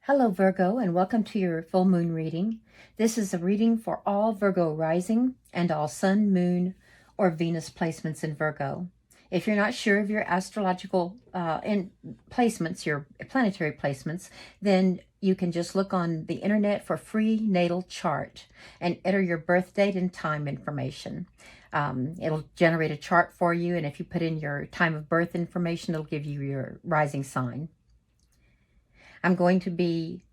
Hello, Virgo, and welcome to your full moon reading. This is a reading for all Virgo rising and all sun, moon, or Venus placements in Virgo. If you're not sure of your astrological placements, your planetary placements, then you can just look on the internet for free natal chart and enter your birth date and time information. It'll generate a chart for you, and if you put in your time of birth information, it'll give you your rising sign. I'm going to be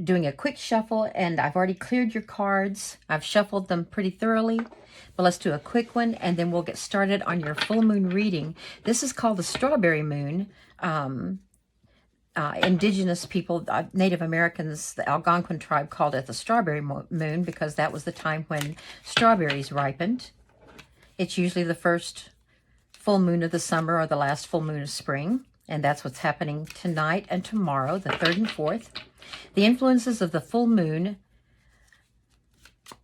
doing a quick shuffle, and I've already cleared your cards. I've shuffled them pretty thoroughly, but let's do a quick one, and then we'll get started on your full moon reading. This is called the strawberry moon. Indigenous people, Native Americans, the Algonquin tribe called it the strawberry moon because that was the time when strawberries ripened. It's usually the first full moon of the summer or the last full moon of spring. And that's what's happening tonight and tomorrow, the 3rd and 4th. The influences of the full moon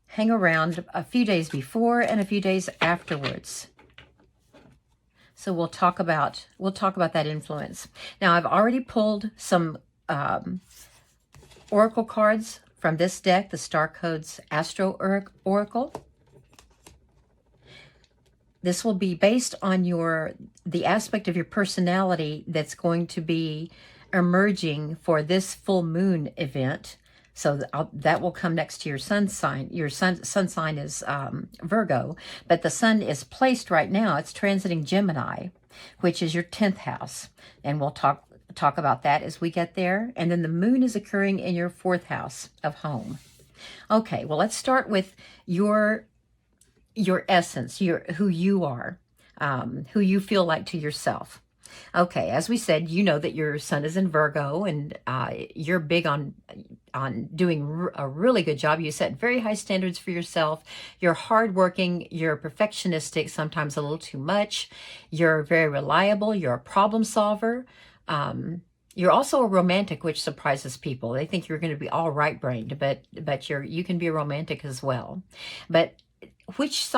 hang around a few days before and a few days afterwards. So we'll talk about that influence. Now, I've already pulled some oracle cards from this deck, the Star Codes Astro Oracle. This will be based on the aspect of your personality that's going to be emerging for this full moon event. So that will come next to your sun sign. Your sun sign is Virgo, but the sun is placed right now. It's transiting Gemini, which is your 10th house. And we'll talk about that as we get there. And then the moon is occurring in your 4th house of home. Okay, well, let's start with your essence, who you are, who you feel like to yourself. Okay, as we said, you know that your sun is in Virgo, and you're big on doing a really good job. You set very high standards for yourself. You're hardworking. You're perfectionistic, sometimes a little too much. You're very reliable. You're a problem solver. You're also a romantic, which surprises people. They think you're going to be all right-brained, but you can be a romantic as well. But which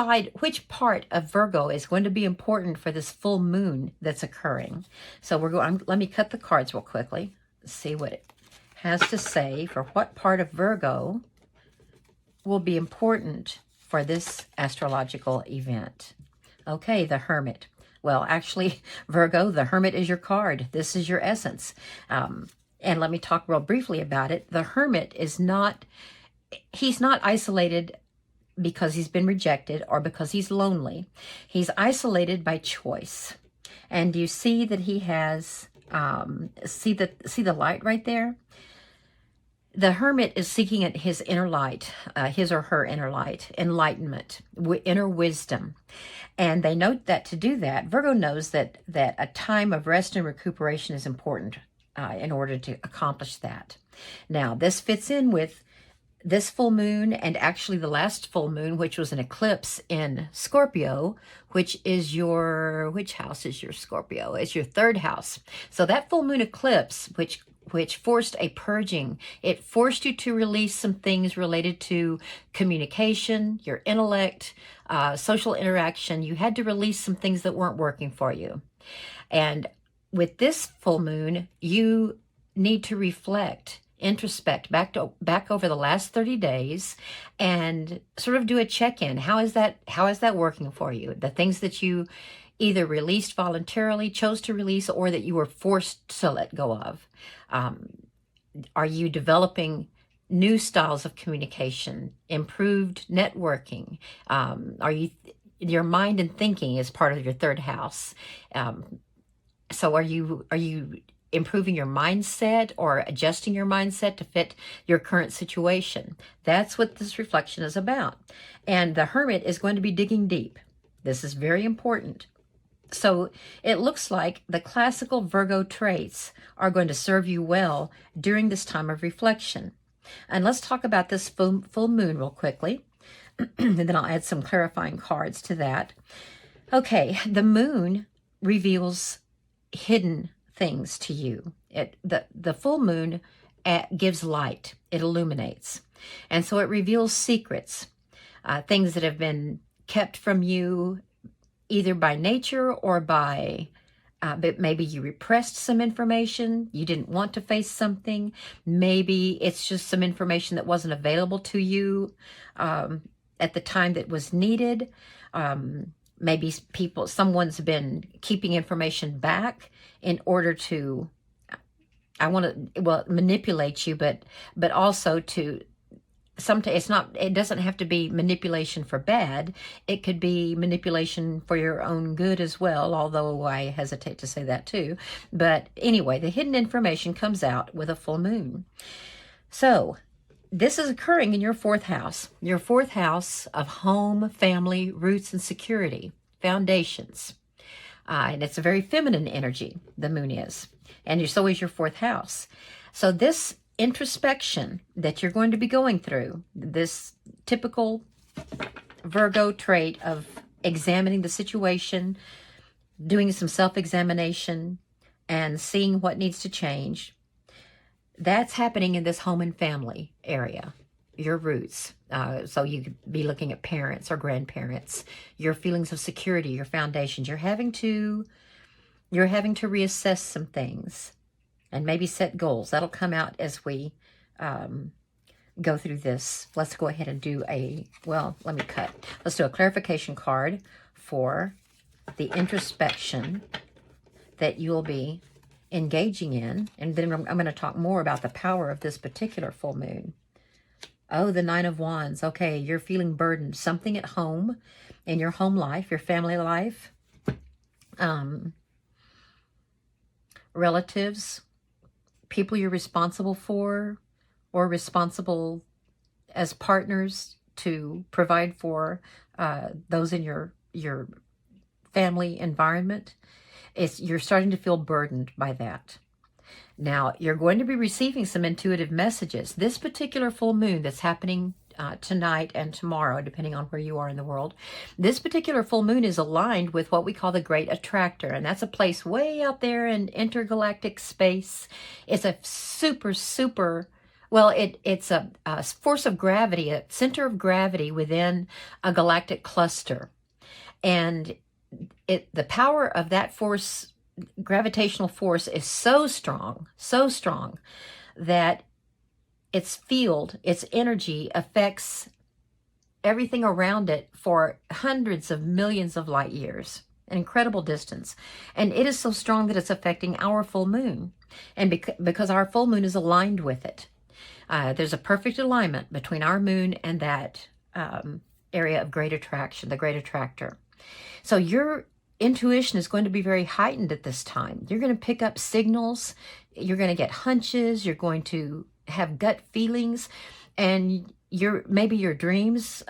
part of Virgo is going to be important for this full moon that's occurring? So let me cut the cards real quickly, see what it has to say for what part of Virgo will be important for this astrological event. Okay, the Hermit. Well, actually, Virgo, the Hermit is your card. This is your essence. And let me talk real briefly about it. The Hermit he's not isolated because he's been rejected or because he's lonely. He's isolated by choice. And you see that he has, see the light right there? The Hermit is seeking at his inner light, his or her inner light, enlightenment, inner wisdom. And they note that to do that, Virgo knows that a time of rest and recuperation is important in order to accomplish that. Now, this fits in with this full moon and actually the last full moon, which was an eclipse in Scorpio, which house is your Scorpio? It's your 3rd house. So that full moon eclipse, which forced a purging, it forced you to release some things related to communication, your intellect, social interaction. You had to release some things that weren't working for you. And with this full moon, you need to reflect, introspect back over the last 30 days and sort of do a check-in. How is that working for you? The things that you either released voluntarily, chose to release, or that you were forced to let go of. Are you developing new styles of communication, improved networking? Your mind and thinking is part of your 3rd house. So are you improving your mindset or adjusting your mindset to fit your current situation? That's what this reflection is about. And the Hermit is going to be digging deep. This is very important. So it looks like the classical Virgo traits are going to serve you well during this time of reflection. And let's talk about this full moon real quickly, and then I'll add some clarifying cards to that. Okay, the moon reveals hidden things to you. The full moon gives light. It illuminates. And so it reveals secrets, things that have been kept from you either by nature or by But maybe you repressed some information. You didn't want to face something. Maybe it's just some information that wasn't available to you at the time that was needed. Maybe someone's been keeping information back in order to, manipulate you, but also to, sometimes it doesn't have to be manipulation for bad. It could be manipulation for your own good as well, although I hesitate to say that too. But anyway, the hidden information comes out with a full moon. So this is occurring in your fourth house of home, family, roots, and security, foundations. And it's a very feminine energy, the moon is. And so is your fourth house. So this introspection that you're going to be going through, this typical Virgo trait of examining the situation, doing some self-examination, and seeing what needs to change, that's happening in this home and family area, your roots. So you could be looking at parents or grandparents, your feelings of security, your foundations. You're having to reassess some things and maybe set goals. That'll come out as we go through this. Let's go ahead and do let's do a clarification card for the introspection that you'll be engaging in. And then I'm going to talk more about the power of this particular full moon. Oh, the Nine of Wands. Okay, you're feeling burdened. Something at home, in your home life, your family life, relatives, people you're responsible for or responsible as partners to provide for those in your family environment. You're starting to feel burdened by that. Now, you're going to be receiving some intuitive messages. This particular full moon that's happening tonight and tomorrow, depending on where you are in the world, this particular full moon is aligned with what we call the Great Attractor, and that's a place way out there in intergalactic space. It's a it's a force of gravity, a center of gravity within a galactic cluster. And the power of that force, gravitational force, is so strong that its field, its energy affects everything around it for hundreds of millions of light years, an incredible distance. And it is so strong that it's affecting our full moon. And because our full moon is aligned with it, there's a perfect alignment between our moon and that area of great attraction, the Great Attractor. So your intuition is going to be very heightened at this time. You're going to pick up signals. You're going to get hunches. You're going to have gut feelings. And maybe your dreams,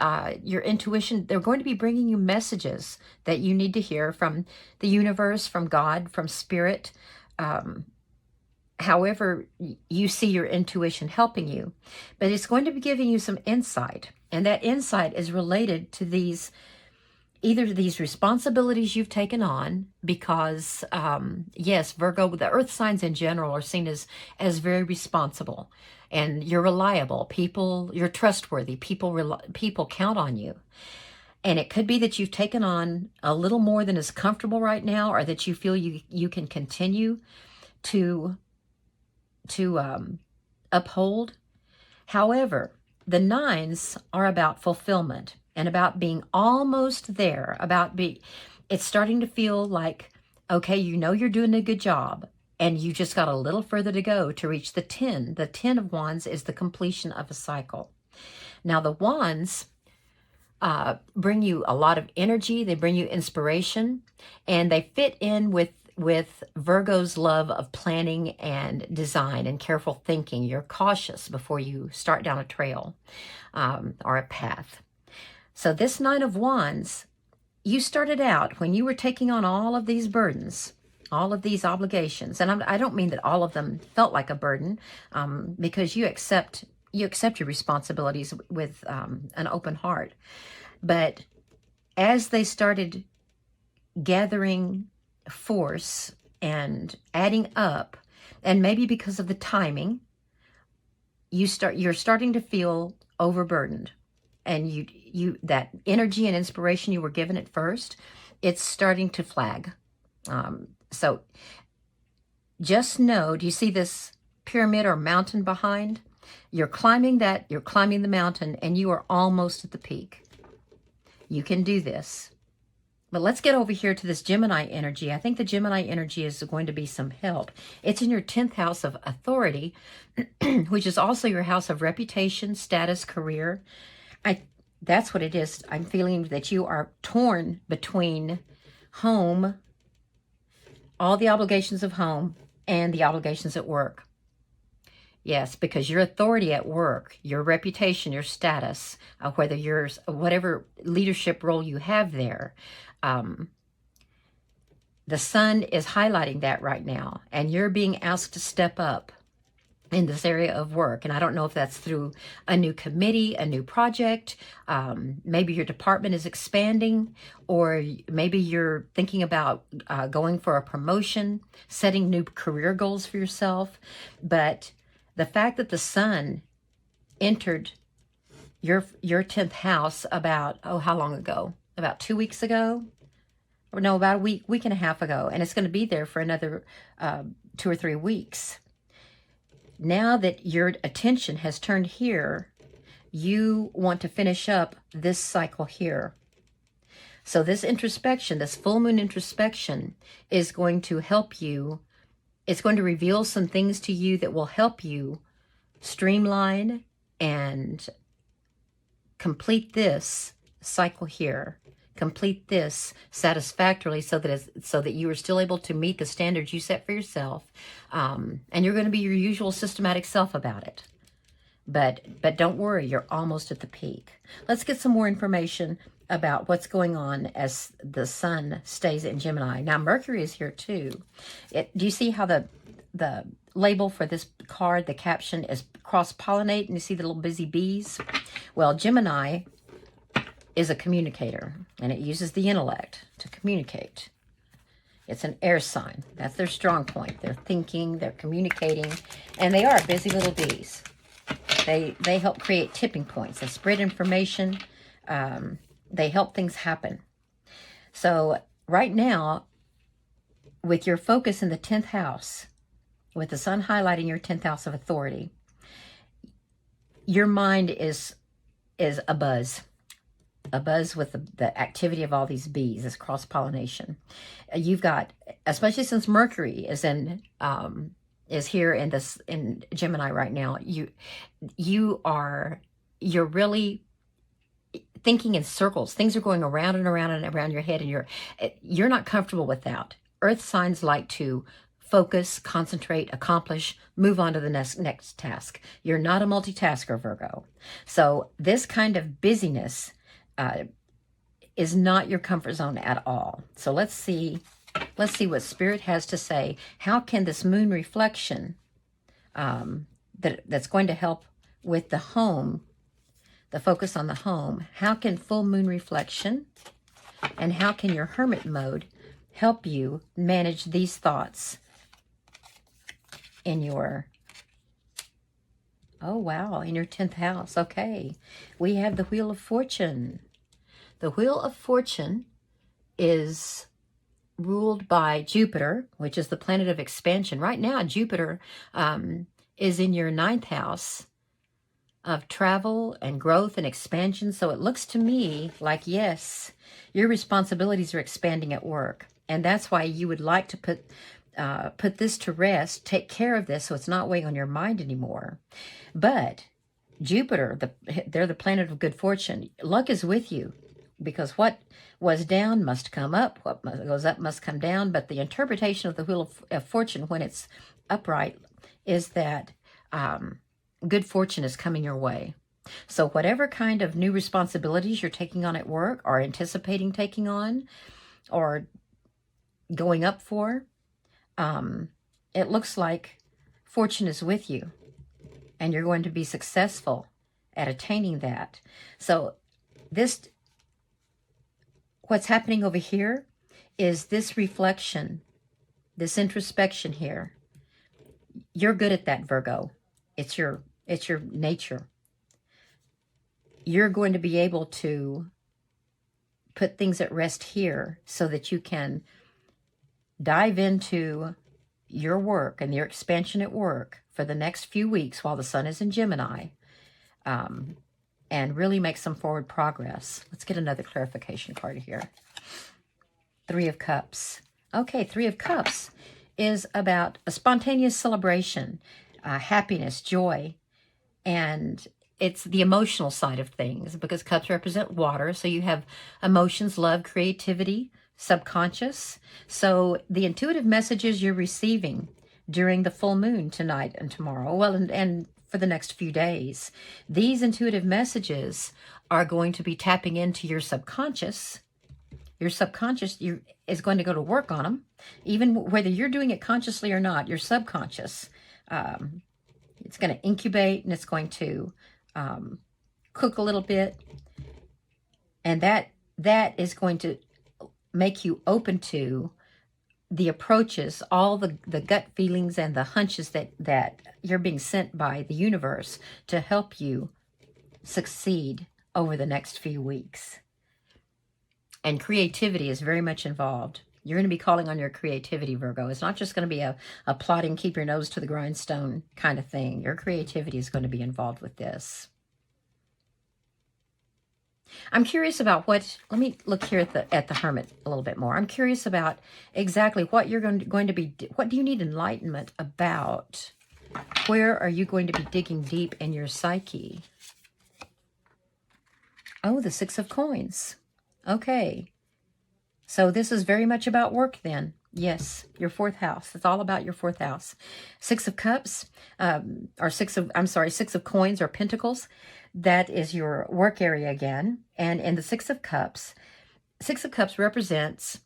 your intuition, they're going to be bringing you messages that you need to hear from the universe, from God, from spirit. However you see your intuition helping you. But it's going to be giving you some insight. And that insight is related to either these responsibilities you've taken on, because yes, Virgo, the earth signs in general are seen as very responsible, and you're reliable. You're trustworthy. People count on you. And it could be that you've taken on a little more than is comfortable right now, or that you feel you can continue to uphold. However, the nines are about fulfillment and about being almost there, it's starting to feel like, okay, you're doing a good job, and you just got a little further to go to reach the 10. The 10 of Wands is the completion of a cycle. Now, the Wands bring you a lot of energy, they bring you inspiration, and they fit in with Virgo's love of planning and design and careful thinking. You're cautious before you start down a trail or a path. So this Nine of Wands, you started out when you were taking on all of these burdens, all of these obligations. And I don't mean that all of them felt like a burden, because you accept your responsibilities with an open heart. But as they started gathering force and adding up, and maybe because of the timing, you're starting to feel overburdened. And that energy and inspiration you were given at first, it's starting to flag. So just know, do you see this pyramid or mountain behind? You're climbing that, you're climbing the mountain, and you are almost at the peak. You can do this. But let's get over here to this Gemini energy. I think the Gemini energy is going to be some help. It's in your 10th house of authority, which is also your house of reputation, status, career. That's what it is. I'm feeling that you are torn between home, all the obligations of home, and the obligations at work. Yes, because your authority at work, your reputation, your status, whether you're whatever leadership role you have there, the sun is highlighting that right now, and you're being asked to step up in this area of work. And I don't know if that's through a new committee, a new project, maybe your department is expanding, or maybe you're thinking about going for a promotion, setting new career goals for yourself. But the fact that the sun entered your 10th house about, how long ago? About 2 weeks ago? Or no, about a week and a half ago. And it's going to be there for another 2 or 3 weeks. Now that your attention has turned here, you want to finish up this cycle here. So this introspection, this full moon introspection, is going to help you. It's going to reveal some things to you that will help you streamline and complete this cycle here. Complete this satisfactorily so that you are still able to meet the standards you set for yourself, and you're going to be your usual systematic self about it. But don't worry, you're almost at the peak. Let's get some more information about what's going on as the sun stays in Gemini. Now Mercury is here too. Do you see how the label for this card, the caption, is cross-pollinate, and you see the little busy bees? Well, Gemini is a communicator, and it uses the intellect to communicate. It's an air sign. That's their strong point. They're thinking, they're communicating, and they are busy little bees. They help create tipping points. They spread information. They help things happen. So right now, with your focus in the 10th house, with the sun highlighting your 10th house of authority, your mind is abuzz with the activity of all these bees, this cross-pollination. You've got, especially since Mercury is here in Gemini right now, you're really thinking in circles. Things are going around and around and around your head, and you're not comfortable with that. Earth signs like to focus, concentrate, accomplish, move on to the next task. You're not a multitasker, Virgo. So this kind of busyness is not your comfort zone at all. So let's see what Spirit has to say. How can this moon reflection that's going to help with the home, the focus on the home, how can full moon reflection and how can your hermit mode help you manage these thoughts in your, oh wow, in your 10th house? Okay, we have the Wheel of Fortune. The Wheel of Fortune is ruled by Jupiter, which is the planet of expansion. Right now, Jupiter is in your 9th house of travel and growth and expansion. So it looks to me like, yes, your responsibilities are expanding at work. And that's why you would like to put this to rest, take care of this so it's not weighing on your mind anymore. But Jupiter, they're the planet of good fortune. Luck is with you, because what was down must come up. What goes up must come down. But the interpretation of the Wheel of Fortune when it's upright is that good fortune is coming your way. So whatever kind of new responsibilities you're taking on at work or anticipating taking on or going up for, it looks like fortune is with you and you're going to be successful at attaining that. So what's happening over here is this reflection, this introspection here. You're good at that, Virgo. It's your nature. You're going to be able to put things at rest here so that you can dive into your work and your expansion at work for the next few weeks while the sun is in Gemini, and really make some forward progress. Let's get another clarification card here. Three of Cups. Okay, Three of Cups is about a spontaneous celebration, happiness, joy, and it's the emotional side of things because cups represent water. So you have emotions, love, creativity, subconscious. So the intuitive messages you're receiving during the full moon tonight and tomorrow, well, and for the next few days, these intuitive messages are going to be tapping into your subconscious. Your subconscious is going to go to work on them, even whether you're doing it consciously or not. Your subconscious, it's going to incubate and it's going to cook a little bit, and that is going to make you open to the approaches, all the gut feelings and the hunches that you're being sent by the universe to help you succeed over the next few weeks. And creativity is very much involved. You're going to be calling on your creativity, Virgo. It's not just going to be a plodding, keep your nose to the grindstone kind of thing. Your creativity is going to be involved with this. I'm curious about what, let me look here at the Hermit a little bit more. I'm curious about exactly what you're going to be, what do you need enlightenment about? Where are you going to be digging deep in your psyche? Oh, the Six of Coins. Okay. So this is very much about work then. Yes, your fourth house. It's all about your fourth house. Six of Cups, or Six of Coins or Pentacles. That is your work area again. And in the Six of Cups represents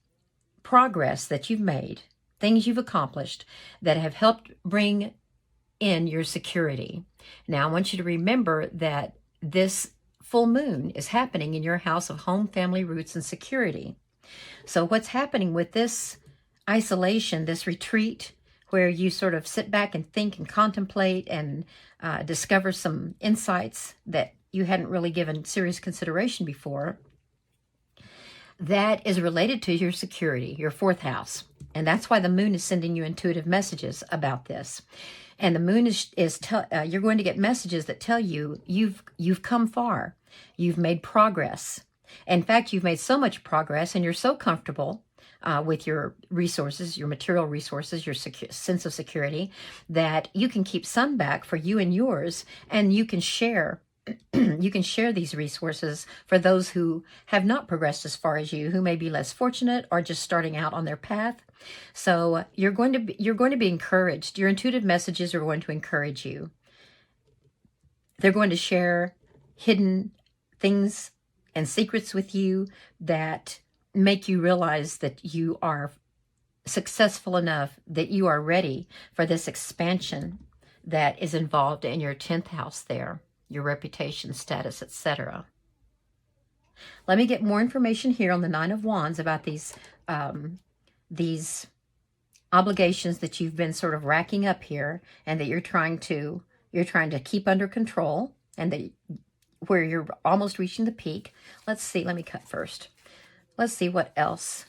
progress that you've made, things you've accomplished that have helped bring in your security. Now, I want you to remember that this full moon is happening in your house of home, family, roots, and security. So what's happening with this isolation, this retreat, where you sort of sit back and think and contemplate and discover some insights that you hadn't really given serious consideration before, that is related to your security, your fourth house. And that's why the moon is sending you intuitive messages about this. And the moon you're going to get messages that tell you you've come far. You've made progress. In fact, you've made so much progress and you're so comfortable with your resources, your material resources, your sense of security, that you can keep some back for you and yours, and you can share you can share these resources for those who have not progressed as far as you, who may be less fortunate or just starting out on their path. So you're going to be encouraged. Your intuitive messages are going to encourage you. They're going to share hidden things and secrets with you that make you realize that you are successful enough, that you are ready for this expansion that is involved in your 10th house there, your reputation, status, etc. Let me get more information here on the Nine of Wands about these obligations that you've been sort of racking up here, and that you're trying to keep under control, and that where you're almost reaching the peak. Let's see. Let me cut first. Let's see what else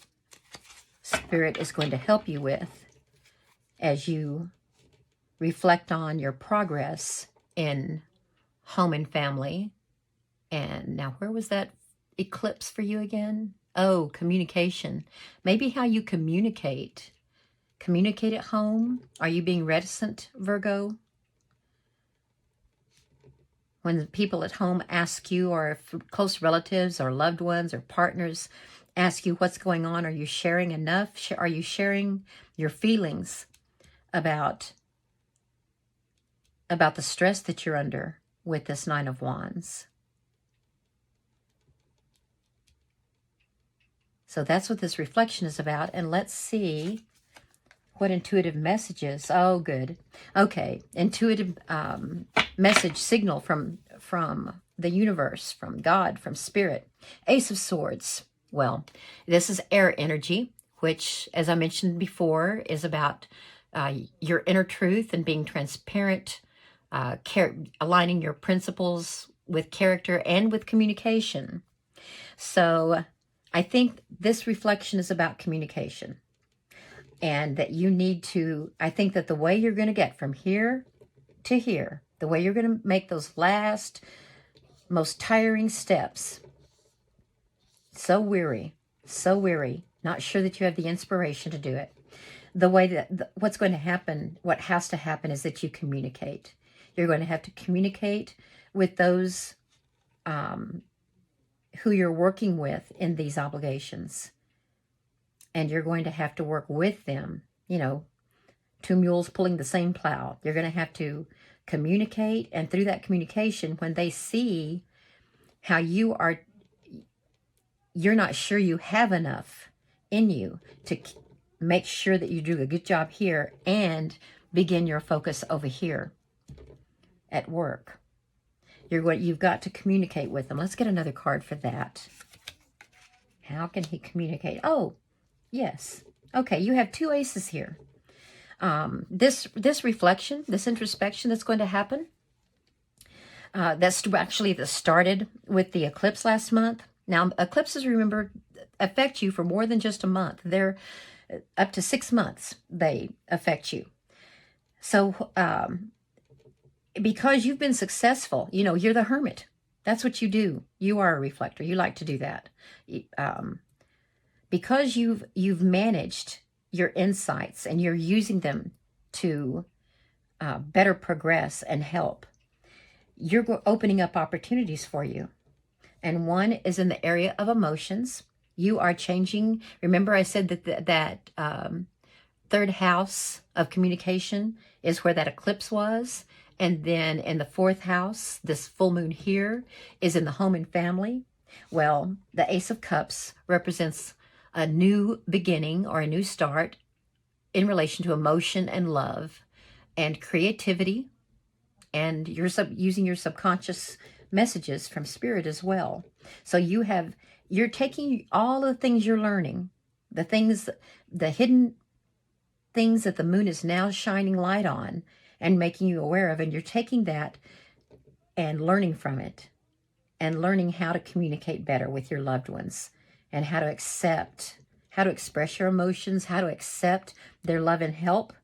Spirit is going to help you with as you reflect on your progress in home and family. And now, where was that eclipse for you again? Oh, communication. Maybe how you communicate. Communicate at home. Are you being reticent, Virgo? When people at home ask you, or if close relatives or loved ones or partners ask you what's going on, are you sharing enough? Are you sharing your feelings about the stress that you're under with this Nine of Wands? So that's what this reflection is about. And let's see what intuitive messages. Oh, good. Okay. Intuitive message signal from the universe, from God, from Spirit. Ace of Swords. Well, this is air energy, which, as I mentioned before, is about your inner truth and being transparent, aligning your principles with character and with communication. So I think this reflection is about communication. and that you need to, I think that the way you're going to get from here to here, the way you're going to make those last, most tiring steps, so weary, not sure that you have the inspiration to do it. The way that, what's going to happen, what has to happen is that you communicate. You're going to have to communicate with those who you're working with in these obligations. And you're going to have to work with them, you know, two mules pulling the same plow. You're going to have to communicate, and through that communication, when they see how you're not sure you have enough in you to make sure that you do a good job here and begin your focus over here at work. You've got to communicate with them. Let's get another card for that. How can he communicate? Oh, yes. Okay, you have two aces here. This reflection, this introspection that's going to happen, that started with the eclipse last month. Now, eclipses, remember, affect you for more than just a month. They're up to 6 months they affect you. So, because you've been successful, you know, you're the hermit. That's what you do. You are a reflector. You like to do that. Because you've managed your insights and you're using them to better progress and help, you're opening up opportunities for you. And one is in the area of emotions. You are changing. Remember I said that third house of communication is where that eclipse was. And then in the fourth house, this full moon here is in the home and family. Well, the Ace of Cups represents a new beginning or a new start in relation to emotion and love and creativity, and you're using your subconscious messages from spirit as well. So you're taking all the things you're learning, the hidden things that the moon is now shining light on and making you aware of, and you're taking that and learning from it and learning how to communicate better with your loved ones and how to accept, how to express your emotions, how to accept their love and help,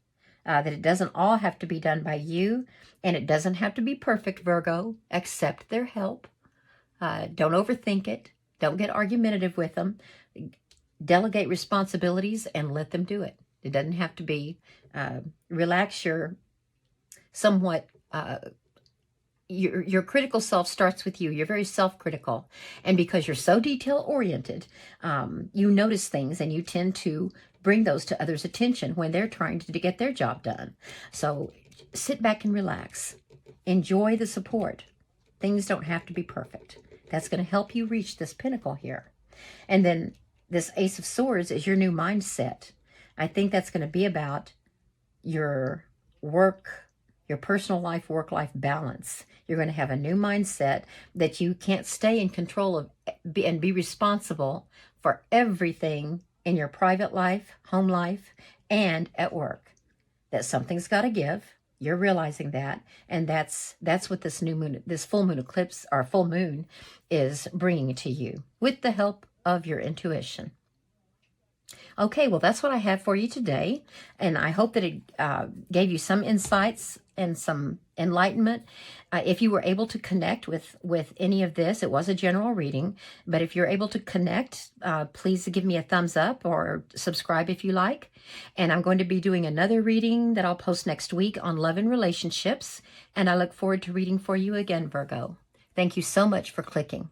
that it doesn't all have to be done by you, and it doesn't have to be perfect, Virgo. Accept their help. Don't overthink it. Don't get argumentative with them. Delegate responsibilities and let them do it. It doesn't have to be, relax your somewhat, your critical self starts with you. You're very self-critical. And because you're so detail-oriented, you notice things and you tend to bring those to others' attention when they're trying to get their job done. So sit back and relax. Enjoy the support. Things don't have to be perfect. That's going to help you reach this pinnacle here. And then this Ace of Swords is your new mindset. I think that's going to be about your work, your personal life, work-life balance. You're going to have a new mindset that you can't stay in control of and be responsible for everything in your private life, home life, and at work. That something's got to give. You're realizing that, and that's what this new moon, this full moon eclipse or full moon is bringing to you with the help of your intuition. Okay, well, that's what I have for you today, and I hope that it gave you some insights and some enlightenment. If you were able to connect with any of this, it was a general reading, but if you're able to connect, please give me a thumbs up or subscribe if you like. And I'm going to be doing another reading that I'll post next week on love and relationships, and I look forward to reading for you again, Virgo. Thank you so much for clicking.